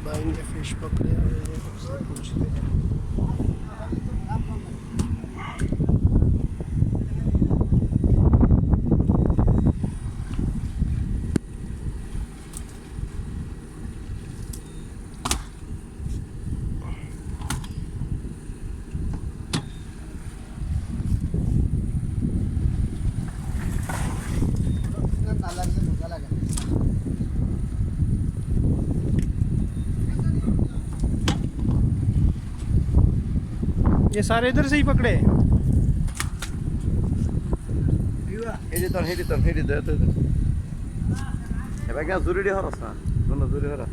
भाई ने फिश पकड़े हुए हैं, उससे पूछते हैं। ये सारे इधर से ही पकड़े। जुरी हरस ना जुरी हरा